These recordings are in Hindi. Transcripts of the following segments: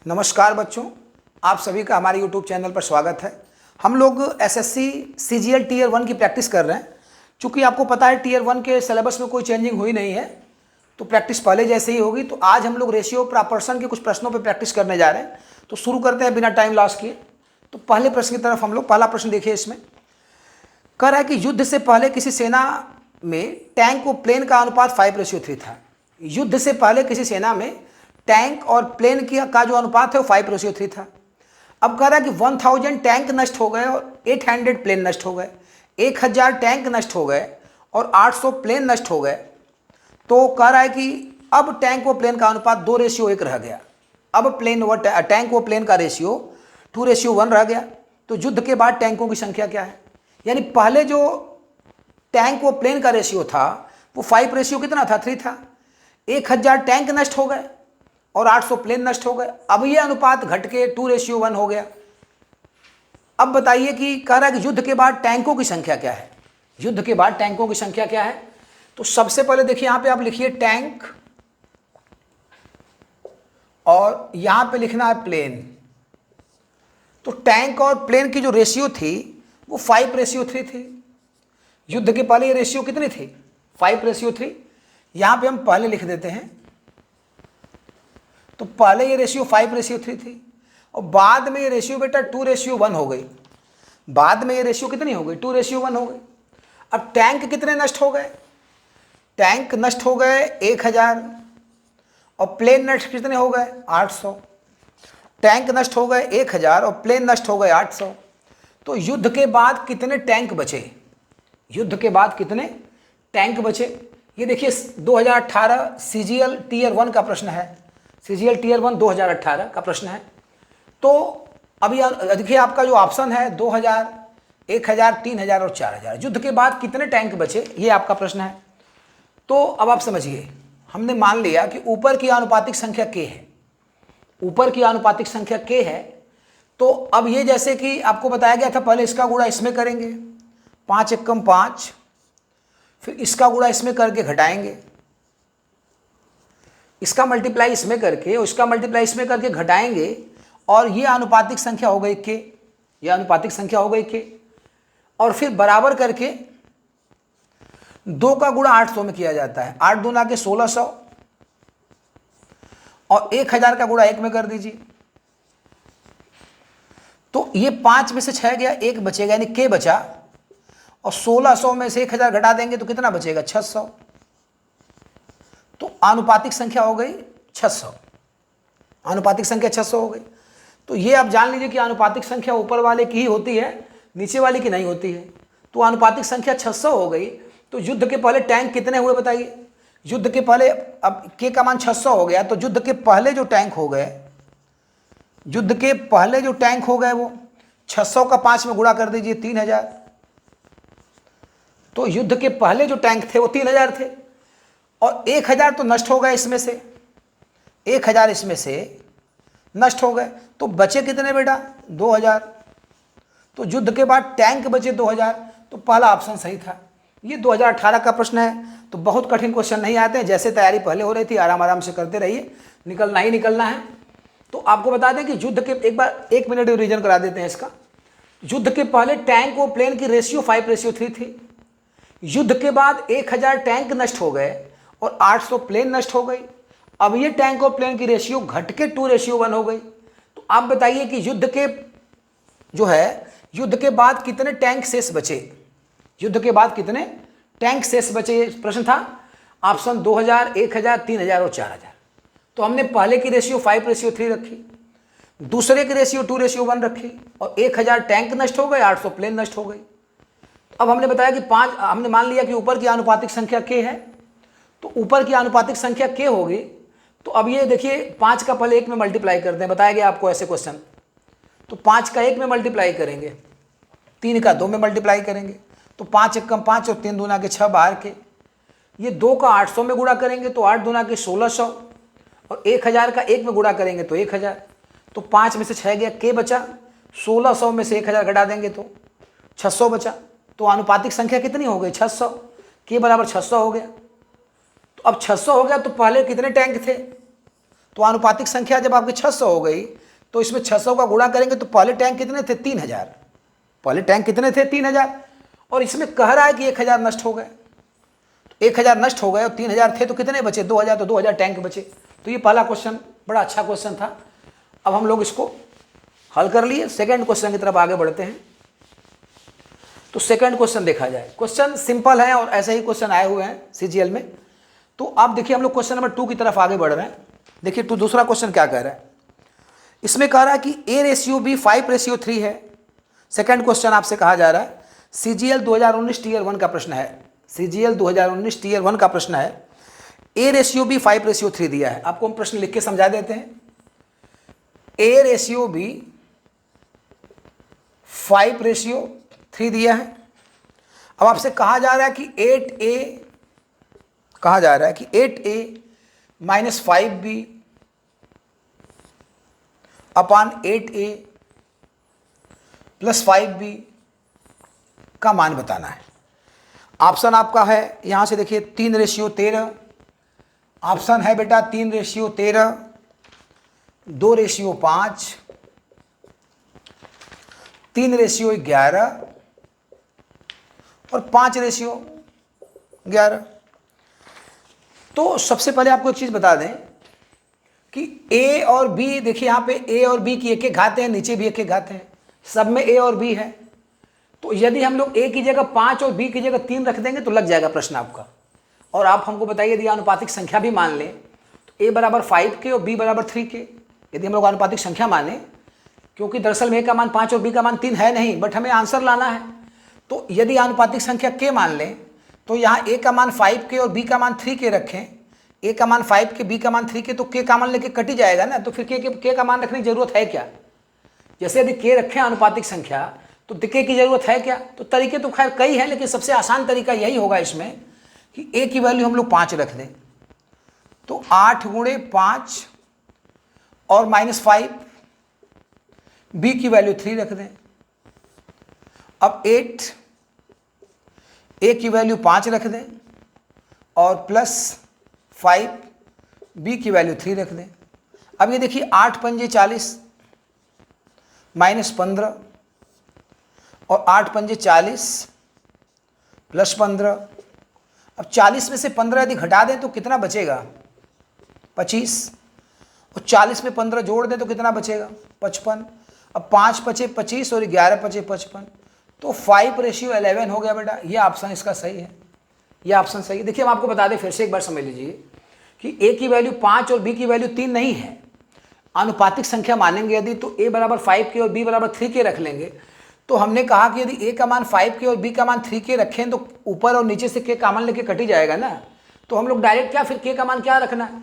नमस्कार बच्चों, आप सभी का हमारे YouTube चैनल पर स्वागत है। हम लोग एसएससी सीजीएल टीयर 1 की प्रैक्टिस कर रहे हैं। चूँकि आपको पता है टीयर 1 के सिलेबस में कोई चेंजिंग हुई नहीं है, तो प्रैक्टिस पहले जैसे ही होगी। तो आज हम लोग रेशियो प्रॉपर्शन के कुछ प्रश्नों पर प्रैक्टिस करने जा रहे हैं। तो शुरू करते हैं बिना टाइम लॉस किए। तो पहले प्रश्न की तरफ हम लोग, पहला प्रश्न देखिए। इसमें कह रहा है कि युद्ध से पहले किसी सेना में टैंक और प्लेन का अनुपात 5:3 था। युद्ध से पहले किसी सेना में टैंक और प्लेन का जो अनुपात है वो 5:3 था। अब कह रहा है कि 1000 टैंक नष्ट हो गए और 800 प्लेन नष्ट हो गए। 1000 टैंक नष्ट हो गए और 800 प्लेन नष्ट हो गए। तो कह रहा है कि अब टैंक व प्लेन का अनुपात 2:1 रह गया। अब टैंक व प्लेन का रेशियो 2:1 रह गया। तो युद्ध के बाद टैंकों की संख्या क्या है? यानी पहले जो टैंक व प्लेन का रेशियो था वो 5 कितना था? 3 था। 1000 टैंक नष्ट हो गए और 800 प्लेन नष्ट हो गए। अब ये अनुपात घट के 2:1 हो गया। अब बताइए कि कह रहा है कि युद्ध के बाद टैंकों की संख्या क्या है? युद्ध के बाद टैंकों की संख्या क्या है? तो सबसे पहले देखिए, यहां पे आप लिखिए टैंक और यहां पे लिखना है प्लेन। तो टैंक और प्लेन की जो रेशियो थी वो 5:3 थी। युद्ध के पहले ये रेशियो कितनी थी? 5:3। यहां पे हम पहले लिख देते हैं। तो पहले ये रेशियो 5:3 थी और बाद में ये रेशियो बेटा 2:1 हो गई। बाद में ये रेशियो कितनी हो गई? 2:1 हो गई। अब टैंक कितने नष्ट हो गए? टैंक नष्ट हो गए 1000 और प्लेन नष्ट कितने हो गए? 800। टैंक नष्ट हो गए 1000 और प्लेन नष्ट हो गए 800। तो युद्ध के बाद कितने टैंक बचे? युद्ध के बाद कितने टैंक बचे? ये देखिए 2018 सीजीएल टीयर 1 का प्रश्न है। सीजीएल टीयर 1 2018 का प्रश्न है। तो अभी देखिए आपका जो ऑप्शन है 2000, 1000, 3000 और 4000। युद्ध के बाद कितने टैंक बचे, ये आपका प्रश्न है। तो अब आप समझिए, हमने मान लिया कि ऊपर की आनुपातिक संख्या k है। ऊपर की आनुपातिक संख्या k है। तो अब ये जैसे कि आपको बताया गया था, पहले इसका गुणा इसमें करेंगे, 5 एकम 5, फिर इसका गुणा इसमें करके घटाएंगे, इसका मल्टीप्लाई इसमें करके और इसका मल्टीप्लाई इसमें करके घटाएंगे, और ये आनुपातिक संख्या हो गई k। ये आनुपातिक संख्या हो गई k। और फिर बराबर करके 2 का गुणा 800 में किया जाता है। 8 दूना के 1600 और 1000 का गुणा 1 में कर दीजिए। तो ये 5 में से 6 गया, 1 बचेगा, यानी k बचा। और 1600 में से 1000 घटा देंगे तो कितना बचेगा? 600। तो आनुपातिक संख्या हो गई 600। आनुपातिक संख्या 600 हो गई। तो ये आप जान लीजिए कि आनुपातिक संख्या ऊपर वाले की ही होती है, नीचे वाले की नहीं होती है। तो आनुपातिक संख्या 600 हो गई। तो युद्ध के पहले टैंक कितने हुए बताइए? युद्ध के पहले, अब k का मान 600 हो गया, तो युद्ध के पहले जो टैंक हो गए, युद्ध के पहले जो टैंक हो गए वो 600 का 5 में गुणा कर दीजिए, 3000। तो युद्ध के पहले जो टैंक थे वो 3000 थे और 1000 तो नष्ट हो गए इसमें से, 1000 इसमें से नष्ट हो गए। तो बचे कितने बेटा? 2000। तो युद्ध के बाद टैंक बचे 2000। तो पहला ऑप्शन सही था। ये 2018 का प्रश्न है। तो बहुत कठिन क्वेश्चन नहीं आते हैं, जैसे तैयारी पहले हो रही थी आराम आराम से करते रहिए, निकलना ही निकलना है। तो आपको बता दें कि युद्ध के, एक बार 1 मिनट रिवीजन करा देते हैं इसका। युद्ध के पहले टैंक और प्लेन की रेशियो 5:3 थी। युद्ध के बाद 1000 टैंक नष्ट हो गए और 800 प्लेन नष्ट हो गई। अब ये टैंक और प्लेन की रेशियो घट के 2:1 हो गई। तो आप बताइए कि युद्ध के बाद कितने टैंक शेष बचे? युद्ध के बाद कितने टैंक शेष बचे? ये प्रश्न था। ऑप्शन 2000, 1000, 3000 और 4000। तो हमने पहले की रेशियो 5:3 रखी, दूसरे की रेशियो 2:1 रखी और 1000 टैंक नष्ट हो गए, 800 प्लेन नष्ट हो गई। अब हमने बताया कि हमने मान लिया कि ऊपर की आनुपातिक संख्या k है। तो ऊपर की आनुपातिक संख्या k होगी। तो अब ये देखिए 5 का पहले 1 में मल्टीप्लाई करते हैं, बताया गया आपको ऐसे क्वेश्चन। तो 5 का 1 में मल्टीप्लाई करेंगे, 3 का 2 में मल्टीप्लाई करेंगे। तो 5 एकम 5 और 3 दूना के 6 बाहर के। ये 2 का 800 में गुणा करेंगे तो 8 दूना के 1600 और 1000 का 1 में गुणा करेंगे तो 1000। तो 5 में से 6 गया, k बचा। 1600 में से 1000 घटा देंगे तो 600 बचा। तो आनुपातिक संख्या कितनी हो गई? 600। k बराबर 600 हो गया। तो अब 600 हो गया तो पहले कितने टैंक थे? तो आनुपातिक संख्या जब आपकी 600 हो गई तो इसमें 600 का गुणा करेंगे तो पहले टैंक कितने थे? 3000। पहले टैंक कितने थे? 3000। और इसमें कह रहा है कि 1000 नष्ट हो गए। तो 1000 नष्ट हो गए और 3000 थे तो कितने बचे? 2000। तो 2000 टैंक बचे। तो ये पहला क्वेश्चन बड़ा अच्छा क्वेश्चन था। अब हम लोग इसको हल कर लिए। सेकेंड क्वेश्चन की तरफ आगे बढ़ते हैं। तो सेकंड क्वेश्चन देखा जाए। क्वेश्चन सिंपल है और ऐसे ही क्वेश्चन आए हुए हैं सीजीएल में। तो आप देखिए हम लोग क्वेश्चन नंबर 2 की तरफ आगे बढ़ रहे हैं। देखिए तो दूसरा क्वेश्चन क्या कह रहा है, इसमें कह रहा है कि A/B 5/3 है। सेकंड क्वेश्चन आपसे कहा जा रहा है सीजीएल 2019 टीयर 1 का प्रश्न है। सीजीएल 2019 टीयर 1 का प्रश्न है। A/B 5/3 दिया है। आपको हम प्रश्न लिख के समझा देते हैं। A/B 5/3 दिया है। अब आपसे कहा जा रहा है कि 8A कहा जा रहा है कि 8A माइनस 5B अपान 8A प्लस 5B का मान बताना है। ऑप्शन आपका है यहां से देखिए 3/13। ऑप्शन है बेटा 3/13, 2/5, 3/11 और 5/11। तो सबसे पहले आपको एक चीज बता दें कि A और B, देखिए यहाँ पे A और B की एक एक घातें हैं, नीचे भी एक एक घातें हैं, सब में A और B है। तो यदि हम लोग A की जगह 5 और B की जगह 3 रख देंगे तो लग जाएगा प्रश्न आपका। और आप हमको बताइए यदि अनुपातिक संख्या भी मान लें तो A बराबर 5 के और B बराबर 3 के, यदि हम लोग अनुपातिक संख्या माने, क्योंकि दरअसल में A का मान 5 और B का मान 3 है नहीं, बट हमें आंसर लाना है। तो यदि अनुपातिक संख्या K मान लें तो यहाँ A का मान 5 के और B का मान 3 के रखें। A का मान 5 के, B का मान 3 के, तो K का मान लेके कट ही जाएगा ना। तो फिर K का मान रखने की जरूरत है क्या? जैसे यदि K रखें अनुपातिक संख्या तो K की जरूरत है क्या? तो तरीके तो खैर कई हैं, लेकिन सबसे आसान तरीका यही होगा इसमें कि A की वैल्यू हम लोग 5 रख दें। तो 8 गुणे 5 और -5, B की वैल्यू 3 रख दें। अब 8 A की वैल्यू 5 रख दें और प्लस 5 B की वैल्यू 3 रख दें। अब ये देखिए 8 पंजे 40 -15 और 8 पंजे 40 प्लस 15। अब 40 में से 15 यदि घटा दें तो कितना बचेगा? 25। और 40 में 15 जोड़ दें तो कितना बचेगा? 55। अब 5 बचे 25 और 11 बचे 55, तो 5/11 हो गया बेटा। ये ऑप्शन इसका सही है, ये ऑप्शन सही है। देखिए हम आपको बता दें, फिर से एक बार समझ लीजिए कि A की वैल्यू 5 और B की वैल्यू 3 नहीं है। अनुपातिक संख्या मानेंगे यदि तो A बराबर 5 के और B बराबर 3 के रख लेंगे। तो हमने कहा कि यदि A का मान 5 के और B का मान 3 के रखें तो ऊपर और नीचे से K कॉमन लेके कट ही जाएगा ना। तो हम लोग डायरेक्ट क्या फिर K का मान क्या रखना है?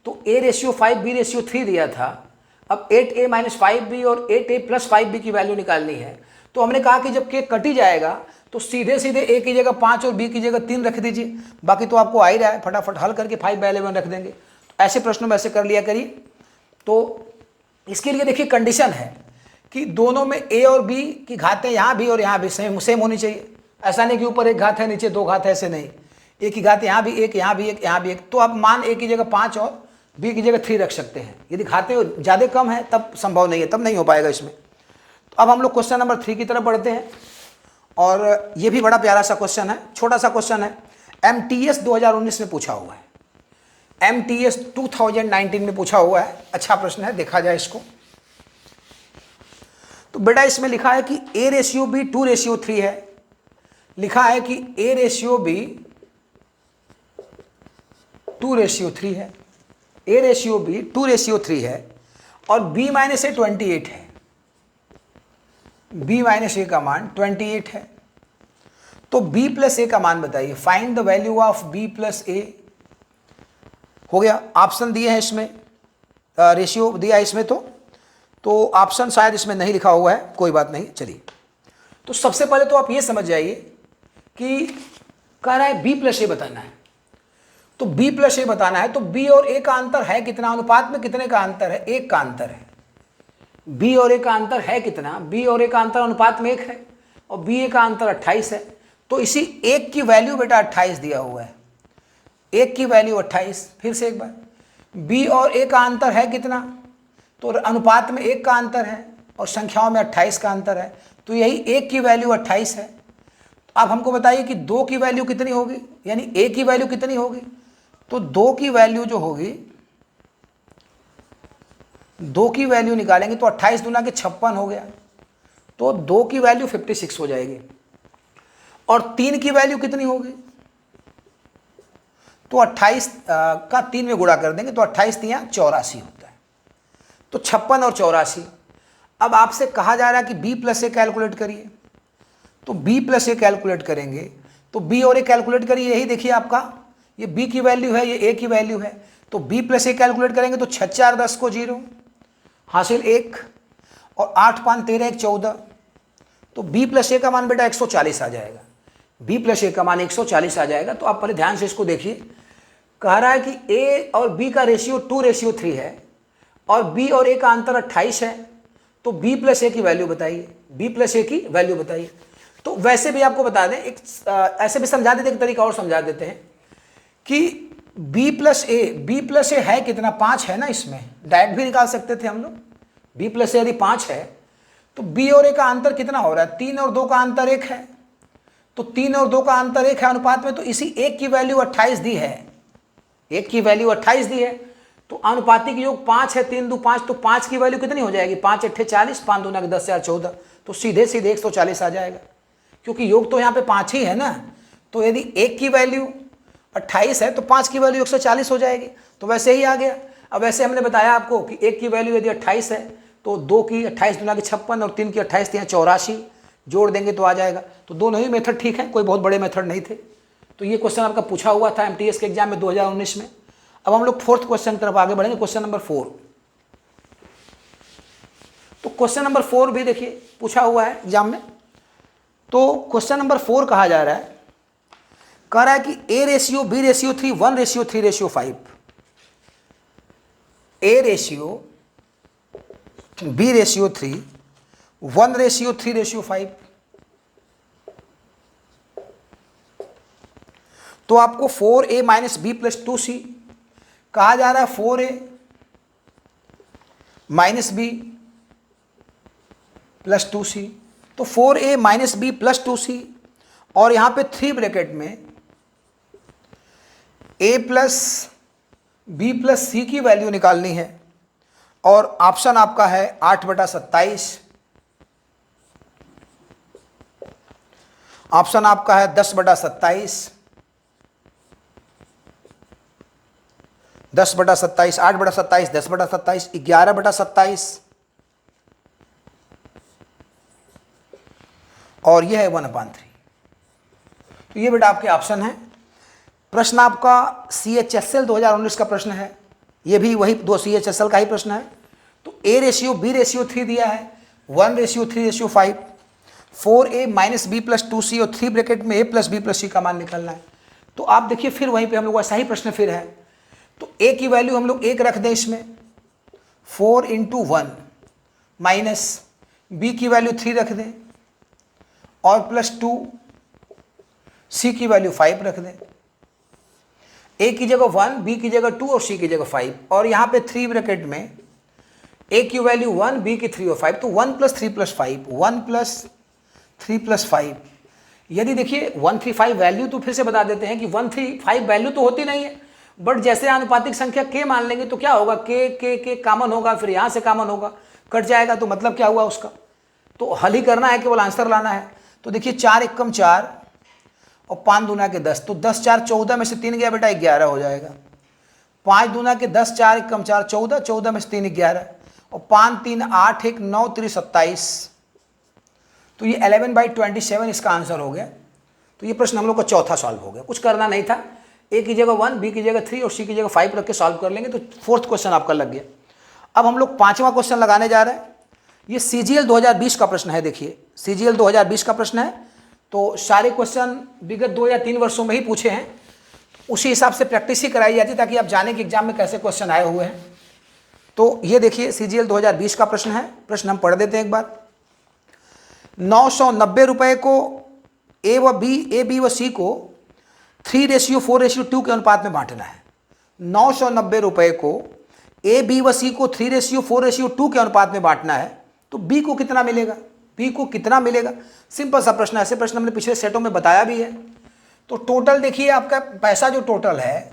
तो A/5 B/3 दिया था। अब 8A - 5B और 8A + 5B की वैल्यू निकालनी है। तो हमने कहा कि जब K कट ही जाएगा तो सीधे सीधे A की जगह 5 और B की जगह 3 रख दीजिए। बाकी तो आपको आ ही रहा है, फटाफट हल करके 5/11 रख देंगे। तो ऐसे प्रश्नों में ऐसे कर लिया करिए। तो इसके लिए देखिए कंडीशन है कि दोनों में A और B की घातें यहाँ भी और यहाँ भी सेम होनी चाहिए। ऐसा नहीं कि ऊपर एक घात है नीचे 2 घात है, ऐसे नहीं। A की घात यहाँ भी एक, यहाँ भी एक, यहाँ भी एक। तो आप मान A की जगह 5 और B की जगह 3 रख सकते हैं। यदि घातें ज़्यादा कम है तब संभव नहीं है, तब नहीं हो पाएगा इसमें। तो अब हम लोग क्वेश्चन नंबर 3 की तरफ बढ़ते हैं। और ये भी बड़ा प्यारा सा क्वेश्चन है, छोटा सा क्वेश्चन है। MTS 2019 में पूछा हुआ है, MTS 2019 में पूछा हुआ है। अच्छा प्रश्न है, देखा जाए इसको। तो बेटा इसमें लिखा है कि A/B 2/3 है। लिखा है कि A/B 2/3 है, A/B 2/3 है और B - A 28 है। B - A का मान 28 है। तो B + A का मान बताइए। Find the value of B + A। हो गया। ऑप्शन दिए हैं इसमें, रेशियो दिया है इसमें। तो ऑप्शन शायद इसमें नहीं लिखा हुआ है, कोई बात नहीं, चलिए। तो सबसे पहले तो आप ये समझ जाइए कि कह रहा है B + A बताना है। तो B + A बताना है तो B और A का अंतर है कितना? अनुपात में कितने का अंतर है? 1 का अंतर है। B और A का अंतर है कितना? B और A का अंतर अनुपात में 1 है और B A का अंतर 28 है। तो इसी 1 की वैल्यू बेटा 28 दिया हुआ है, 1 की वैल्यू 28। फिर से एक बार, बी और ए का अंतर है कितना, तो अनुपात में 1 का अंतर है और संख्याओं में 28 का अंतर है, तो यही 1 की वैल्यू 28 है। अब हमको बताइए कि 2 की वैल्यू कितनी होगी, यानी ए की वैल्यू कितनी होगी, तो 2 की वैल्यू जो होगी, 2 की वैल्यू निकालेंगे तो 28 दूना के 56 हो गया, तो 2 की वैल्यू 56 हो जाएगी। और 3 की वैल्यू कितनी होगी, तो 28 का 3 में गुणा कर देंगे तो 28 3 84 होता है, तो 56 और 84। अब आपसे कहा जा रहा है कि b प्लस ए कैलकुलेट करिए, तो b प्लस ए कैलकुलेट करेंगे तो b और ए कैलकुलेट करिए, यही देखिए आपका ये b की वैल्यू है, ये a की वैल्यू है, तो b प्लस ए कैलकुलेट करेंगे तो 6 4 10 को 0 हासिल 1 और 8 5 13 1 14, तो b प्लस ए का मान बेटा 140 आ जाएगा, b प्लस ए का मान 140 आ जाएगा। तो आप पहले ध्यान से इसको देखिए, कह रहा है कि a और b का रेशियो 2:3 है और b और a का अंतर 28 है, तो b प्लस ए की वैल्यू बताइए, b प्लस ए की वैल्यू बताइए। तो वैसे भी आपको बता दें, एक ऐसे भी समझा देते, एक तरीका और समझा देते हैं कि b प्लस ए है कितना, 5 है ना, इसमें डायरेक्ट भी निकाल सकते थे हम लोग। b प्लस ए यदि 5 है तो b और a का अंतर कितना हो रहा है, 3 और 2 का अंतर 1 है, तो 3 और 2 का अंतर 1 है अनुपात में, तो इसी 1 की वैल्यू 28 दी है, 1 की वैल्यू 28 दी है, तो अनुपातिक योग 5 है, 3 2 5, तो 5 की वैल्यू कितनी हो जाएगी, 5 8 40, 5 दूना के 10 4 14, तो सीधे सीधे 140 आ जाएगा, क्योंकि योग तो यहाँ पे 5 ही है ना। तो यदि 1 की वैल्यू 28 है तो 5 की वैल्यू 140 हो जाएगी, तो वैसे ही आ गया। अब वैसे हमने बताया आपको कि 1 की वैल्यू यदि 28 है तो 2 की 28 दूना के 56 और 3 की 28 3 84 जोड़ देंगे तो आ जाएगा। तो दोनों ही मेथड ठीक है, कोई बहुत बड़े मेथड नहीं थे। तो ये क्वेश्चन आपका पूछा हुआ था एमटीएस के एग्जाम में 2019 में। अब हम लोग 4th क्वेश्चन की तरफ आगे बढ़ेंगे, क्वेश्चन नंबर 4। तो क्वेश्चन नंबर 4 भी देखिए पूछा हुआ है एग्जाम में। तो क्वेश्चन नंबर 4 कहा जा रहा है, कह रहा है कि A:B:3 1:3:5, A:3 1:3:5। तो आपको 4a - b + 2c कहा जा रहा है, 4a - b + 2c, तो 4a - b + 2c और यहां पे 3 ब्रैकेट में a + b + c की वैल्यू निकालनी है, और ऑप्शन आपका है 8/27, ऑप्शन आपका है 10/27, 10/27, 8/27, 10/27, 11/27 और यह है 1/3। तो ये बेटा आपके ऑप्शन है। प्रश्न आपका CHSL 2019 का प्रश्न है, ये भी वही 2 CHSL का ही प्रश्न है। तो A:B:3 दिया है 1:3:5, 4a - b + 2c और 3 ब्रैकेट में a + b + c का मान निकालना है। तो आप देखिए फिर वहीं पे हम लोग ऐसा ही प्रश्न फिर है। तो a की वैल्यू हम लोग 1 रख दें इसमें, 4 × 1 - b की वैल्यू 3 रख दें और +2, c की वैल्यू 5 रख दें। a की जगह 1, b की जगह 2 और c की जगह 5, और यहाँ पे 3 ब्रैकेट में a की वैल्यू 1, b की 3 और 5, तो 1 + 3 + 5, 1 + 3 + 5। यदि देखिए 135 वैल्यू, तो फिर से बता देते हैं कि 135 वैल्यू तो होती नहीं है, बट जैसे आनुपातिक संख्या k मान लेंगे तो क्या होगा, k कॉमन होगा, फिर यहाँ से कॉमन होगा, कट जाएगा, तो मतलब क्या हुआ उसका। तो हल ही करना है, केवल आंसर लाना है। तो देखिए 4 × 4 और 5 दूना के 10, तो 10 4 14 में से 3 गया बेटा 11 हो जाएगा। 5 दूना के 10, 4 × 4 14, 14 में से 3 11 और 5 3 8 1 9 3 27, तो ये 11/27 इसका आंसर हो गया। तो ये प्रश्न हम लोग का चौथा सॉल्व हो गया, कुछ करना नहीं था। a की जगह 1, b की जगह 3 और c की जगह 5 रख के सॉल्व कर लेंगे तो 4th क्वेश्चन आपका लग गया। अब हम लोग 5वां क्वेश्चन लगाने जा रहे हैं। ये CGL 2020 का प्रश्न है। देखिए CGL 2020 का प्रश्न है, तो सारे क्वेश्चन विगत 2 या 3 वर्षों में ही पूछे हैं, उसी हिसाब से प्रैक्टिस ही कराई जाती है ताकि आप जाने कि एग्जाम में कैसे क्वेश्चन आए हुए हैं। तो ये देखिए CGL 2020 का प्रश्न है। प्रश्न हम पढ़ देते हैं एक बार। 990 रुपये को A, B व C को 3:4:2 के अनुपात में बांटना है। 990 रुपए को ए बी व सी को 3:4:2 के अनुपात में बांटना है तो बी को कितना मिलेगा, बी को कितना मिलेगा। सिंपल सा प्रश्न है, ऐसे प्रश्न हमने पिछले सेटों में बताया भी है। तो टोटल देखिए आपका पैसा जो टोटल है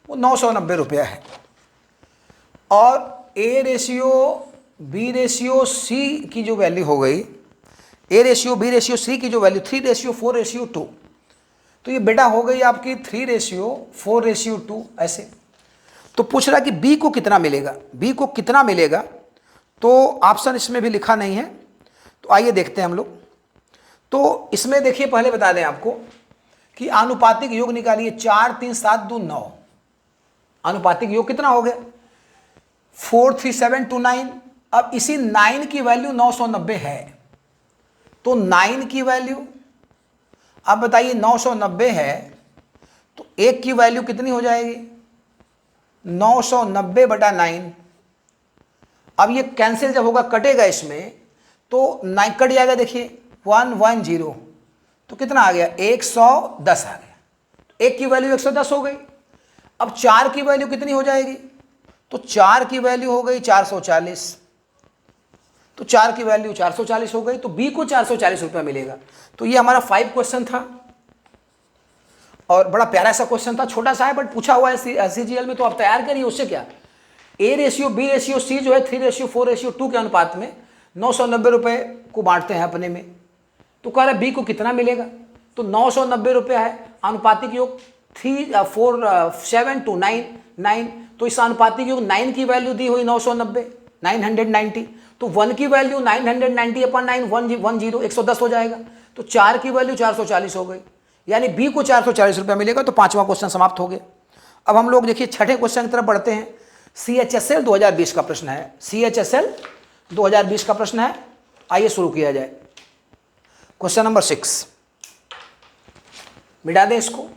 वो 990 रुपया है और A ratio B ratio C की जो वैल्यू हो गई, A ratio B ratio C की जो वैल्यू 3:4:2, तो ये बेटा हो गई आपकी 3:4:2 ऐसे। तो पूछ रहा है कि बी को कितना मिलेगा, बी को कितना मिलेगा, तो ऑप्शन इसमें भी लिखा नहीं है। तो आइए देखते हैं हम लोग। तो इसमें देखिए पहले बता दें आपको कि आनुपातिक योग निकालिए। 4 3 7 2 9, आनुपातिक योग कितना हो गया 4 3 7 2 9। अब इसी 9 की वैल्यू 990 है, तो 9 की वैल्यू अब बताइए 990 है तो 1 की वैल्यू कितनी हो जाएगी 990/9। अब ये कैंसिल जब होगा कटेगा इसमें तो 9 कट जाएगा, देखिए 110 तो कितना आ गया 110 आ गया। 1 की वैल्यू 110 हो गई। अब 4 की वैल्यू कितनी हो जाएगी, तो 4 की वैल्यू हो गई 440, तो 4 की वैल्यू 440 हो गई, तो बी को 440 रुपया मिलेगा। तो ये हमारा 5 क्वेश्चन था और बड़ा प्यारा सा क्वेश्चन था, छोटा सा है बट पूछा हुआ है सीजीएल में, तो आप तैयार करिए। उससे क्या, A ratio B ratio C जो है 3:4:2 के अनुपात में 990 रुपये को बांटते हैं अपने में। तो कह रहा है बी को कितना मिलेगा, तो 990 रुपया है, अनुपातिक योग 3:4:7:9। तो इस अनुपातिक योग 9 की वैल्यू दी हुई 990 990, तो 1 की वैल्यू 990/9 110 हो जाएगा। तो 4 की वैल्यू 440 हो गई, यानी बी को 440 रुपया मिलेगा। तो 5वां क्वेश्चन समाप्त हो गया। अब हम लोग देखिए छठे क्वेश्चन की तरफ बढ़ते हैं। CHSL 2020 का प्रश्न है, CHSL 2020 का प्रश्न है। आइए शुरू किया जाए। क्वेश्चन नंबर 6, मिटा दें इसको।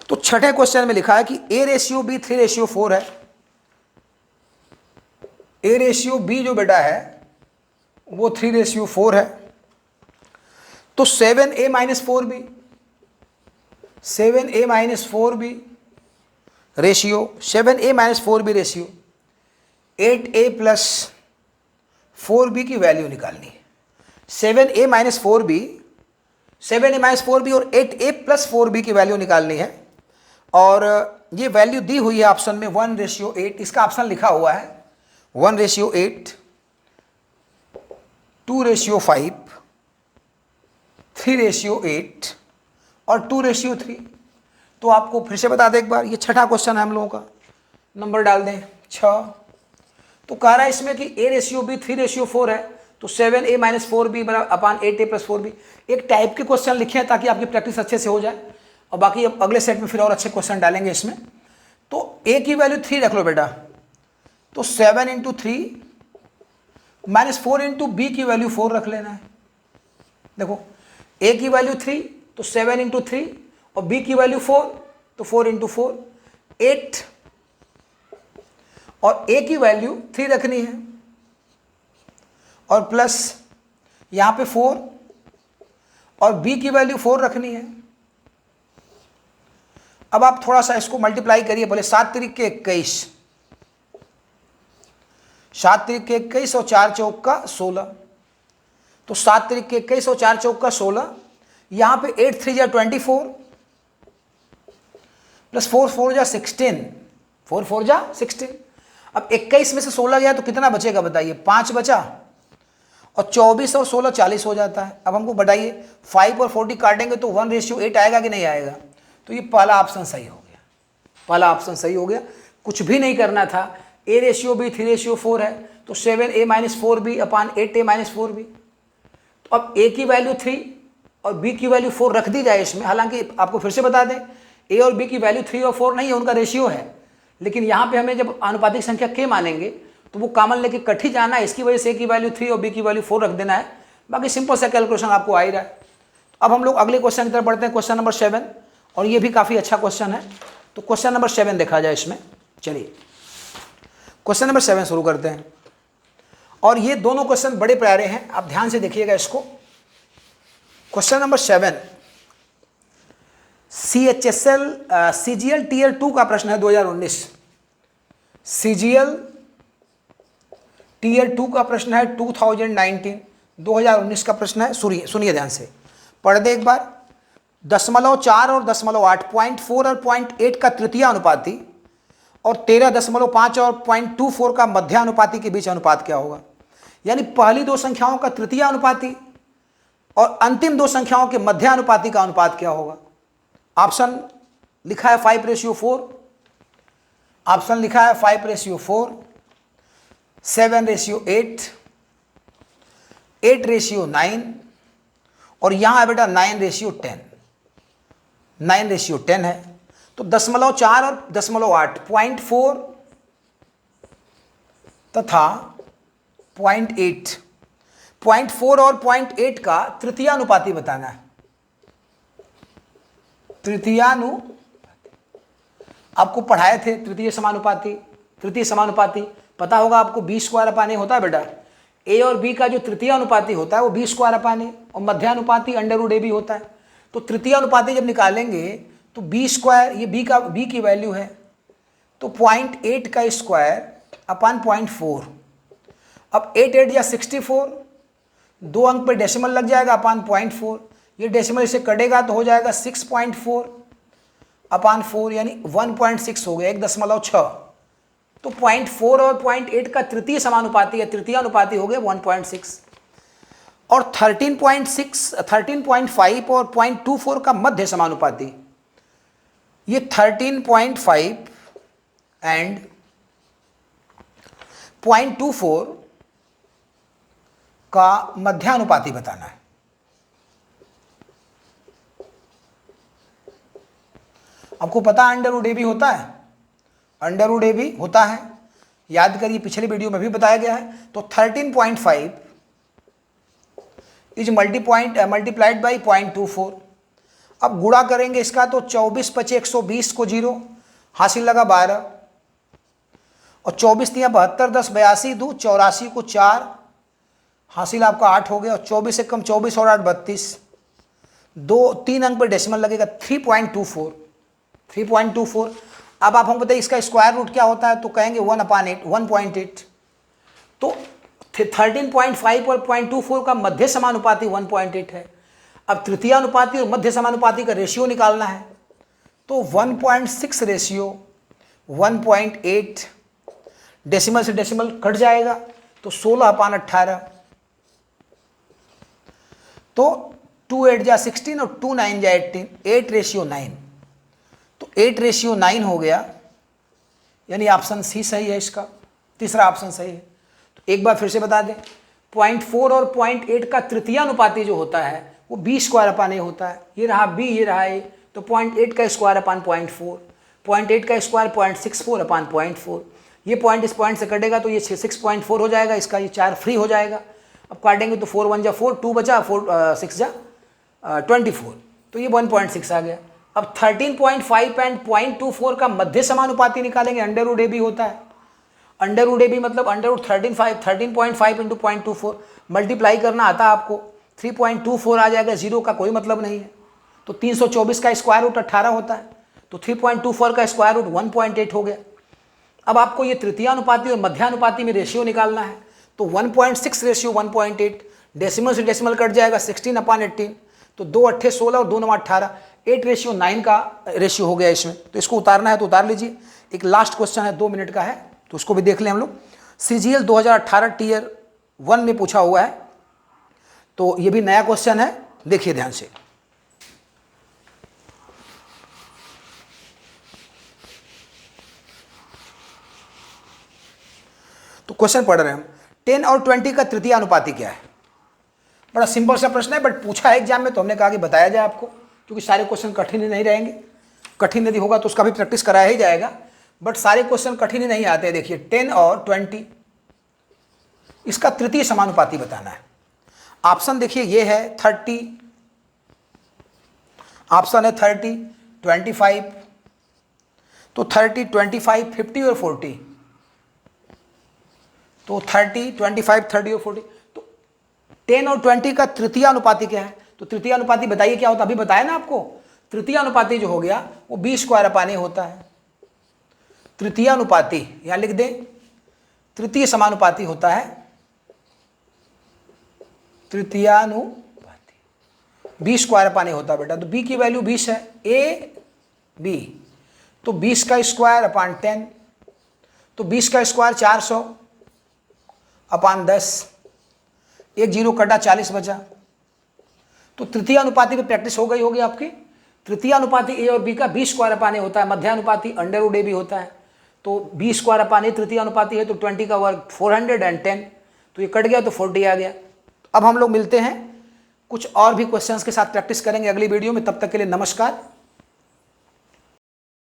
तो छठे क्वेश्चन में लिखा है कि ए रेशियो बी 3:4 है। ए रेशियो बी जो बेटा है वो 3:4 है। तो 7a-4b 7a-4b ratio 7a-4b ratio 8a + 4b की वैल्यू निकालनी है। 7a-4b 7a-4b और 8a + 4b की वैल्यू निकालनी है। और ये वैल्यू दी हुई है ऑप्शन में 1:8। इसका ऑप्शन लिखा हुआ है 1:8, 2:5, 3:8 और 2:3। तो आपको फिर से बता दें एक बार, ये छठा क्वेश्चन है हम लोगों का। नंबर डाल दें 6। तो कह रहा है इसमें कि ए रेशियो बी 3:4 है, तो 7a-4b / 8a + 4b। एक टाइप के क्वेश्चन लिखे हैं ताकि आपकी प्रैक्टिस अच्छे से हो जाए, और बाकी अब अगले सेट में फिर और अच्छे क्वेश्चन डालेंगे इसमें। तो ए की वैल्यू 3 रख लो बेटा, तो 7 × 3 - 4 × बी की वैल्यू 4 रख लेना है। देखो ए की वैल्यू 3 तो 7 × 3 और बी की वैल्यू 4 तो 4 × 4 8, और ए की वैल्यू 3 रखनी है और प्लस यहाँ पे 4 और बी की वैल्यू 4 रखनी है। अब आप थोड़ा सा इसको मल्टीप्लाई करिए, बोले 7 × 3 = 21, 7 × 3 = 21 और 4 चौक का 16। तो 7 × 3 = 21 और 4 चौक का 16। यहाँ पे 8 × 3 = 24 प्लस 4 × 4 = 16, 4 × 4 = 16। अब 21 में से 16 गया तो कितना बचेगा बताइए, 5 बचा, और 24 और 16 40 हो जाता है। अब हमको बताइए 5 और 40 काटेंगे तो 1:8 आएगा कि नहीं आएगा। तो ये पहला ऑप्शन सही हो गया, पहला ऑप्शन सही हो गया। कुछ भी नहीं करना था। ए रेशियो बी 3:4 है, तो 7a-4b / 8a-4b। तो अब ए की वैल्यू 3 और बी की वैल्यू 4 रख दी जाए इसमें। हालांकि आपको फिर से बता दें, ए और बी की वैल्यू 3 और 4 नहीं है, उनका रेशियो है। लेकिन यहाँ पे हमें जब आनुपातिक संख्या के मानेंगे तो वो कॉमन लेके कट ही जाना है। इसकी वजह से ए की वैल्यू 3 और बी की वैल्यू 4 रख देना है। बाकी सिंपल सा कैलकुलेशन आपको आ ही रहा है। अब हम लोग अगले क्वेश्चन की तरफ बढ़ते हैं, क्वेश्चन नंबर 7, और ये भी काफ़ी अच्छा क्वेश्चन है। तो क्वेश्चन नंबर 7 देखा जाए इसमें। चलिए क्वेश्चन नंबर 7 शुरू करते हैं। और ये दोनों क्वेश्चन बड़े प्यारे हैं, आप ध्यान से देखिएगा इसको। Question number 7, CHSL CGL tier 2 का प्रश्न है 2019। CGL टीयर 2 का प्रश्न है 2019 का प्रश्न है। सुनिए ध्यान से, पढ़ दे एक बार। 0.4 और 0.8, 0.4 और 0.8 का तृतीय अनुपाती और 13.5 और 0.24 का मध्यानुपाती के बीच अनुपात क्या होगा? यानी पहली दो संख्याओं का तृतीय अनुपाती और अंतिम दो संख्याओं के मध्यानुपाती का अनुपात क्या होगा? ऑप्शन लिखा है 5:4, ऑप्शन लिखा है 5:4, 7:8, 8:9 और यहां है बेटा 9:10। 9:10 है। तो 0.4 और 0.8, 0.4 तथा 0.8, 0.4 और 0.8 का तृतीयानुपाती बताना है। आपको पढ़ाए थे तृतीय समानुपाती पता होगा आपको। b² होता है बेटा। a और b का जो तृतीय अनुपाती होता है वो b² और मध्यानुपाती √ab होता है। तो तृतीय अनुपाती जब निकालेंगे तो b², ये b की वैल्यू है, तो 0.8 का स्क्वायर अपन 0.4। अब 8 या 64, 2 अंक पे डेसिमल लग जाएगा अपन 0.4, ये डेसिमल इसे कटेगा तो हो जाएगा 6.4 अपन 4, यानी 1.6 हो गया, 1.6। तो 0.4 और 0.8 का तृतीय समानुपाती या तृतीय अनुपाती हो गया 1.6 और 13.5 और 0.24 का मध्य समानुपाती, ये 13.5 एंड 0.24 का मध्यानुपाती बताना है। आपको पता है √ab होता है, √ab होता है, याद करिए पिछले वीडियो में भी बताया गया है। तो 13.5 इज मल्टीप्लाइड बाई 0.24। अब गुणा करेंगे इसका तो 24 × 5 = 120 को 0 हासिल लगा 12 और 24 × 3 = 72, 10 82, 2 84 को 4 हासिल आपका 8 हो गया और 24 से कम 24 और 8 32, 3 अंक पर डेसिमल लगेगा 3.24। अब आप हमको बताइए इसका स्क्वायर रूट क्या होता है? तो कहेंगे 1/8। तो 13.5 और 0.24 का मध्य समानुपाती 1.8 है। अब तृतीय अनुपाती और मध्य समानुपाती का रेशियो निकालना है, तो 1.6 रेशियो 1.8, डेसिमल से डेसिमल कट जाएगा तो 16/18। तो 2 8 जा 16 और 2 9 जा 18, 8:9। तो 8:9 हो गया, यानी ऑप्शन सी सही है इसका, तीसरा ऑप्शन सही है। तो एक बार फिर से बता दें, 0.4 और 0.8 का तृतीय अनुपाती जो होता है वो b² होता है। ये रहा b, ये रहा a, तो 0.8 का स्क्वायर अपन 0.4, 0.8 का स्क्वायर 0.64 अपन 0.4। ये पॉइंट इस पॉइंट से कटेगा तो ये 6.4 हो जाएगा, इसका ये 4 फ्री हो जाएगा। अब काटेंगे तो 4 1 जा 4, 2 बचा, 4 6 जा 24, तो ये 1.6 आ गया। अब 13.5 एंड 0.24 का मध्य समानुपाती निकालेंगे, √ab होता है। √ab मतलब √13.5 इंटू 0.24 मल्टीप्लाई करना आता है आपको, 3.24 आ जाएगा, 0 का कोई मतलब नहीं है। तो 324 का स्क्वायर रूट 18 होता है, तो 3.24 का स्क्वायर रूट 1.8 हो गया। अब आपको ये तृतीय अनुपाती और मध्यानुपाती में रेशियो निकालना है, तो 1.6 रेशियो 1.8, डेसिमल से डेसिमल कट जाएगा 16/18, तो 2 8 16 और 2 9 18, 8:9 का रेशियो हो गया इसमें। तो इसको उतारना है तो उतार लीजिए। एक लास्ट क्वेश्चन है 2 मिनट का है, तो उसको भी देख लें हम लोग। CGL 2018 टीयर 1 में पूछा हुआ है, तो ये भी नया क्वेश्चन है, देखिए ध्यान से। तो क्वेश्चन पढ़ रहे हैं हम, 10 और 20 का तृतीय अनुपाती क्या है? बड़ा सिंपल सा प्रश्न है, बट पूछा है एग्जाम में तो हमने कहा कि बताया जाए आपको, क्योंकि सारे क्वेश्चन कठिन नहीं रहेंगे। कठिन यदि होगा तो उसका भी प्रैक्टिस कराया ही जाएगा, बट सारे क्वेश्चन कठिन नहीं आते। देखिए 10 और 20, इसका तृतीय समानुपाती बताना है। ऑप्शन देखिए ये है 30, ऑप्शन है 30, 25, तो 30, 25, 50 और 40, तो 30, 25, 30 और 40। तो 10 और 20 का तृतीय अनुपाती क्या है? तो तृतीय अनुपाती बताइए क्या होता है, अभी बताया ना आपको, तृतीय अनुपाती जो हो गया वो बी स्क्वायर अपान ए होता है। तृतीय अनुपाती यहां लिख दें, तृतीय समानुपाती होता है, तृतीयानुपाती बी स्क्वायर अपान ए होता है बेटा। तो बी की वैल्यू 20 है, ए बी, तो 20 का स्क्वायर अपान 10, तो 20 का स्क्वायर 400 अपान 10, एक जीरो कटा 40 बचा। तो तृतीय अनुपाती पे प्रैक्टिस हो गई होगी आपकी। तृतीय अनुपाती ए और बी का बी स्क्वायर अपान ए होता है, मध्यानुपाती अंडर रूट ए भी होता है। तो बी स्क्वायर अपान ए तृतीय अनुपाती है, तो 20 का वर्ग 410, तो ये कट गया तो 40 आ गया। अब हम लोग मिलते हैं कुछ और भी क्वेश्चंस के साथ, प्रैक्टिस करेंगे अगली वीडियो में। तब तक के लिए नमस्कार।